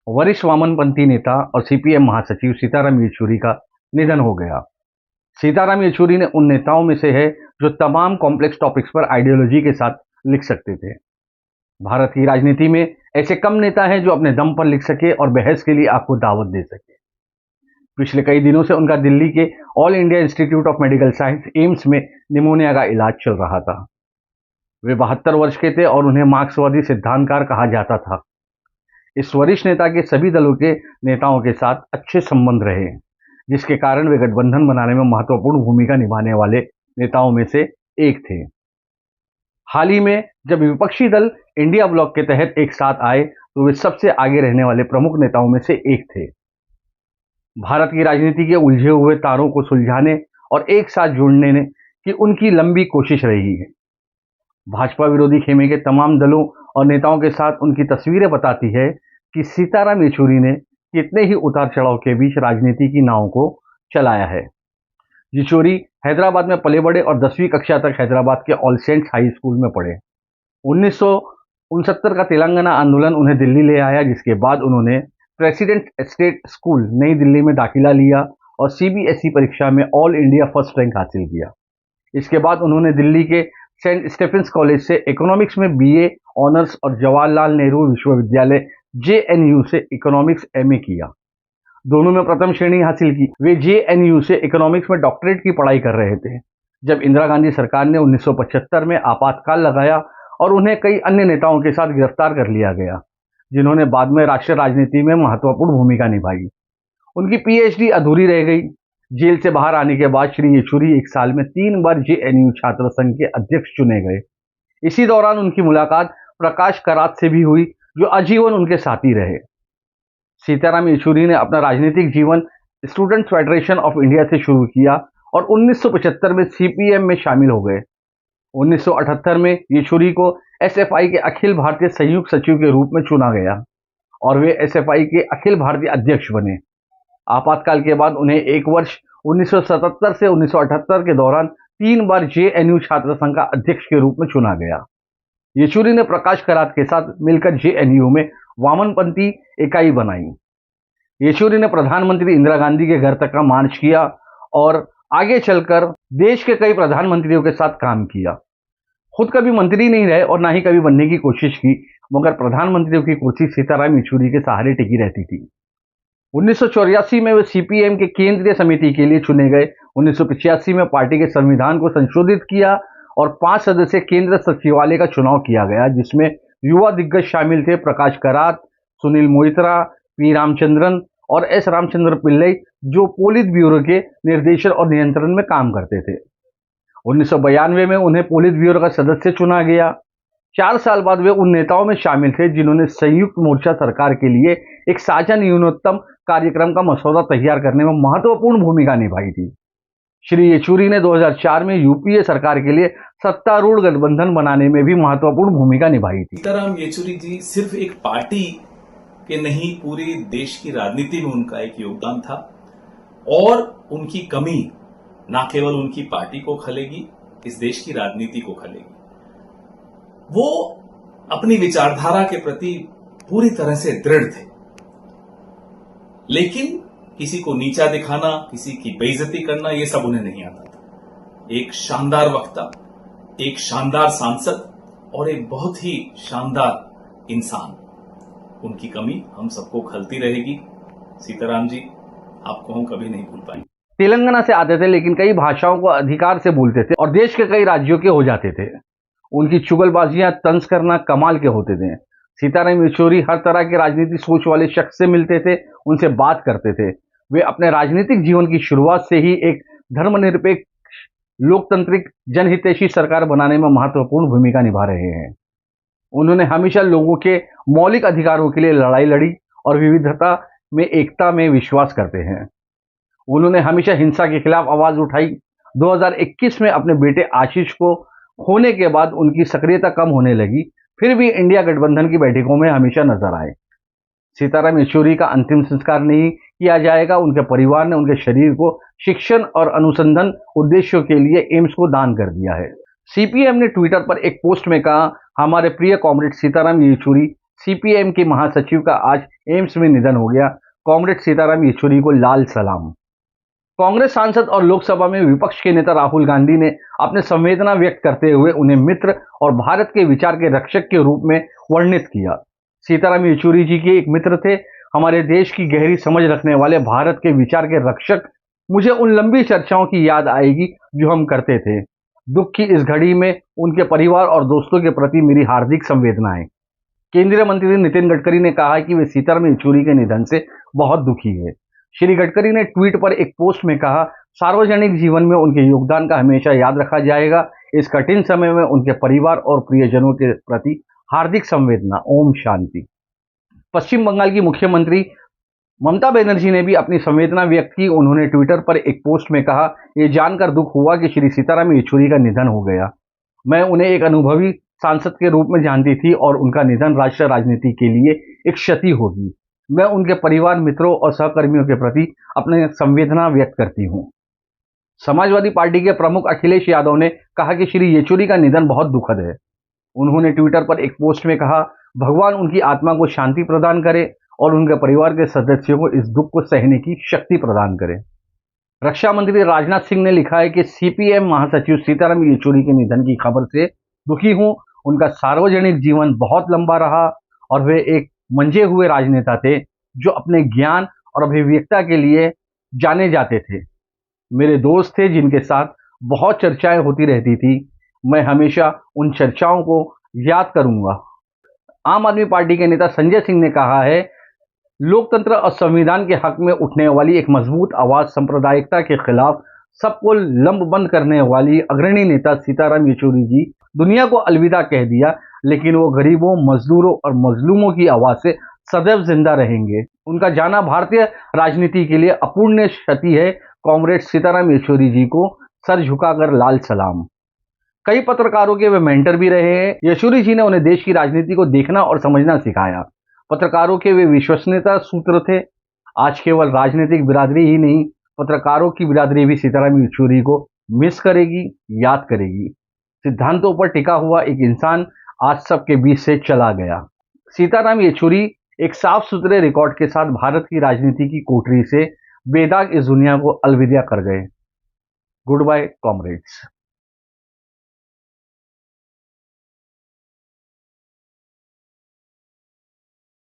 वरिष्ठ वामपंथी नेता और सीपीएम महासचिव सीताराम येचुरी का निधन हो गया। सीताराम येचुरी ने उन नेताओं में से है जो तमाम कॉम्प्लेक्स टॉपिक्स पर आइडियोलॉजी के साथ लिख सकते थे। भारत की राजनीति में ऐसे कम नेता हैं जो अपने दम पर लिख सके और बहस के लिए आपको दावत दे सके। पिछले कई दिनों से उनका दिल्ली के all India institute of medical science AIIMS में निमोनिया का इलाज चल रहा था। वे 72 वर्ष के थे और उन्हें मार्क्सवादी सिद्धांतकार कहा जाता था। इस वरिष्ठ नेता के सभी दलों के नेताओं के साथ अच्छे संबंध रहे, जिसके कारण वे गठबंधन बनाने में महत्वपूर्ण भूमिका निभाने वाले नेताओं में से एक थे। हाल ही में जब विपक्षी दल इंडिया ब्लॉक के तहत एक साथ आए तो वे सबसे आगे रहने वाले प्रमुख नेताओं में से एक थे। भारत की राजनीति के उलझे हुए तारों को सुलझाने और एक साथ जोड़ने की उनकी लंबी कोशिश रही है। भाजपा विरोधी खेमे के तमाम दलों और नेताओं के साथ उनकी तस्वीरें बताती है कि सीताराम येचुरी ने कितने ही उतार चढ़ाव के बीच राजनीति की नाव को चलाया है। येचुरी हैदराबाद में पले बड़े और 10वीं कक्षा तक हैदराबाद के ऑल सेंट्स हाई स्कूल में पढ़े। 1969 का तेलंगाना आंदोलन उन्हें दिल्ली ले आया, जिसके बाद उन्होंने प्रेसिडेंट स्टेट स्कूल नई दिल्ली में दाखिला लिया और सीबीएसई परीक्षा में ऑल इंडिया फर्स्ट रैंक हासिल किया। इसके बाद उन्होंने दिल्ली के सेंट स्टीफेंस कॉलेज से इकोनॉमिक्स में बीए ऑनर्स और जवाहरलाल नेहरू विश्वविद्यालय जेएनयू से इकोनॉमिक्स एमए किया। दोनों में प्रथम श्रेणी हासिल की। वे जेएनयू से इकोनॉमिक्स में डॉक्टरेट की पढ़ाई कर रहे थे जब इंदिरा गांधी सरकार ने 1975 में आपातकाल लगाया और उन्हें कई अन्य नेताओं के साथ गिरफ्तार कर लिया गया, जिन्होंने बाद में राष्ट्रीय राजनीति में महत्वपूर्ण भूमिका निभाई। उनकी पीएचडी अधूरी रह गई। जेल से बाहर आने के बाद श्री येचुरी एक साल में 3 बार जेएनयू छात्र संघ के अध्यक्ष चुने गए। इसी दौरान उनकी मुलाकात प्रकाश करात से भी हुई, जो आजीवन उनके साथी रहे। सीताराम येचुरी ने अपना राजनीतिक जीवन स्टूडेंट्स फेडरेशन ऑफ इंडिया से शुरू किया और 1975 में सीपीएम में शामिल हो गए। 1978 में येचुरी को एसएफआई के अखिल भारतीय संयुक्त सचिव के रूप में चुना गया और वे एसएफआई के अखिल भारतीय अध्यक्ष बने। आपातकाल के बाद उन्हें एक वर्ष 1977 से 1978 के दौरान 3 बार जेएनयू छात्र संघ का अध्यक्ष के रूप में चुना गया। येचुरी ने प्रकाश करात के साथ मिलकर जेएनयू में वामपंथी इकाई बनाई। येचुरी ने प्रधानमंत्री इंदिरा गांधी के घर तक का मार्च किया और आगे चलकर देश के कई प्रधानमंत्रियों के साथ काम किया। खुद कभी मंत्री नहीं रहे और ना ही कभी बनने की कोशिश की, मगर प्रधानमंत्रियों की कुर्सी सीताराम येचुरी के सहारे टिकी रहती थी। 1984 में वे सीपीएम के केंद्रीय समिति के लिए चुने गए। 1985 में पार्टी के संविधान को संशोधित किया और 5 सदस्यीय केंद्र सचिवालय का चुनाव किया गया, जिसमें युवा दिग्गज शामिल थे प्रकाश करात, सुनील मोइत्रा, पी रामचंद्रन और एस रामचंद्र पिल्लई, जो पोलित ब्यूरो के निर्देशन और नियंत्रण में काम करते थे। 1992 में उन्हें पोलित ब्यूरो का सदस्य चुना गया। 4 साल बाद वे उन नेताओं में शामिल थे जिन्होंने संयुक्त मोर्चा सरकार के लिए एक साझा न्यूनतम कार्यक्रम का मसौदा तैयार करने में महत्वपूर्ण भूमिका निभाई थी। श्री येचुरी ने 2004 में यूपीए सरकार के लिए सत्तारूढ़ गठबंधन बनाने में भी महत्वपूर्ण भूमिका निभाई थी। सीताराम येचुरी जी सिर्फ एक पार्टी के नहीं, पूरे देश की राजनीति में उनका एक योगदान था और उनकी कमी न केवल उनकी पार्टी को खलेगी, इस देश की राजनीति को खलेगी। वो अपनी विचारधारा के प्रति पूरी तरह से दृढ़ थे, लेकिन किसी को नीचा दिखाना, किसी की बेइज्जती करना, ये सब उन्हें नहीं आता था। एक शानदार वक्ता, एक शानदार सांसद और एक बहुत ही शानदार इंसान। उनकी कमी हम सबको खलती रहेगी। सीताराम जी, आपको हम कभी नहीं भूल पाएंगे। तेलंगाना से आते थे, लेकिन कई भाषाओं को अधिकार से बोलते थे और देश के कई राज्यों के हो जाते थे। उनकी चुगलबाजियां तंज करना कमाल के होते थे। सीताराम येचुरी हर तरह के राजनीतिक सोच वाले शख्स से मिलते थे, उनसे बात करते थे। वे अपने राजनीतिक जीवन की शुरुआत से ही एक धर्मनिरपेक्ष, लोकतांत्रिक, जनहितैषी सरकार बनाने में महत्वपूर्ण भूमिका निभा रहे हैं। उन्होंने हमेशा लोगों के मौलिक अधिकारों के लिए लड़ाई लड़ी और विविधता में एकता में विश्वास करते हैं। उन्होंने हमेशा हिंसा के खिलाफ आवाज उठाई। 2021 में अपने बेटे आशीष को खोने के बाद उनकी सक्रियता कम होने लगी, फिर भी इंडिया गठबंधन की बैठकों में हमेशा नजर आए। सीताराम येचुरी का अंतिम संस्कार नहीं किया जाएगा। उनके परिवार ने उनके शरीर को शिक्षण और अनुसंधान उद्देश्यों के लिए एम्स को दान कर दिया है। सीपीएम ने ट्विटर पर एक पोस्ट में कहा, हमारे प्रिय कॉमरेड सीताराम येचुरी सीपीएम के महासचिव का आज एम्स में निधन हो गया। कॉमरेड सीताराम येचुरी को लाल सलाम। कांग्रेस सांसद और लोकसभा में विपक्ष के नेता राहुल गांधी ने अपने संवेदना व्यक्त करते हुए उन्हें मित्र और भारत के विचार के रक्षक के रूप में वर्णित किया। सीताराम येचुरी जी के एक मित्र थे, हमारे देश की गहरी समझ रखने वाले भारत के विचार के रक्षक। मुझे उन लंबी चर्चाओं की याद आएगी जो हम करते थे। दुख की इस घड़ी में उनके परिवार और दोस्तों के प्रति मेरी हार्दिक संवेदनाएं। केंद्रीय मंत्री नितिन गडकरी ने कहा कि वे सीताराम येचुरी के निधन से बहुत दुखी है। श्री गडकरी ने ट्वीट पर एक पोस्ट में कहा, सार्वजनिक जीवन में उनके योगदान का हमेशा याद रखा जाएगा। इस कठिन समय में उनके परिवार और प्रियजनों के प्रति हार्दिक संवेदना। ओम शांति। पश्चिम बंगाल की मुख्यमंत्री ममता बनर्जी ने भी अपनी संवेदना व्यक्त की। उन्होंने ट्विटर पर एक पोस्ट में कहा, यह जानकर दुख हुआ कि श्री सीताराम येचुरी का निधन हो गया। मैं उन्हें एक अनुभवी सांसद के रूप में जानती थी और उनका निधन राष्ट्रीय राजनीति के लिए एक क्षति होगी। मैं उनके परिवार, मित्रों और सहकर्मियों के प्रति अपनी संवेदना व्यक्त करती हूं। समाजवादी पार्टी के प्रमुख अखिलेश यादव ने कहा कि श्री येचुरी का निधन बहुत दुखद है। उन्होंने ट्विटर पर एक पोस्ट में कहा, भगवान उनकी आत्मा को शांति प्रदान करे और उनके परिवार के सदस्यों को इस दुख को सहने की शक्ति प्रदान करे। रक्षा मंत्री राजनाथ सिंह ने लिखा है कि सीपीएम महासचिव सीताराम येचुरी के निधन की खबर से दुखी हूं। उनका सार्वजनिक जीवन बहुत लंबा रहा और वे एक मंजे हुए राजनेता थे जो अपने ज्ञान और अभिव्यक्ता के लिए जाने जाते थे। मेरे दोस्त थे जिनके साथ बहुत चर्चाएं होती रहती थी। मैं हमेशा उन चर्चाओं को याद करूंगा। आम आदमी पार्टी के नेता संजय सिंह ने कहा है, लोकतंत्र और संविधान के हक में उठने वाली एक मजबूत आवाज, सांप्रदायिकता के खिलाफ सबको लंबबंद करने वाली अग्रणी नेता सीताराम येचुरी जी दुनिया को अलविदा कह दिया, लेकिन वो गरीबों, मजदूरों और मजलूमों की आवाज से सदैव जिंदा रहेंगे। उनका जाना भारतीय राजनीति के लिए अपूर्णीय क्षति है। कॉमरेड सीताराम येचुरी जी को सर झुकाकर लाल सलाम। कई पत्रकारों के वे मेंटर भी रहे हैं। येचुरी जी ने उन्हें देश की राजनीति को देखना और समझना सिखाया। पत्रकारों के वे विश्वसनीयता सूत्र थे। आज केवल राजनीतिक बिरादरी ही नहीं, पत्रकारों की बिरादरी भी सीताराम येचुरी को मिस करेगी, याद करेगी। सिद्धांतों पर टिका हुआ एक इंसान आज सबके बीच से चला गया। सीताराम येचुरी एक साफ सुथरे रिकॉर्ड के साथ भारत की राजनीति की कोठरी से बेदाग इस दुनिया को अलविदा कर गए। Goodbye comrades.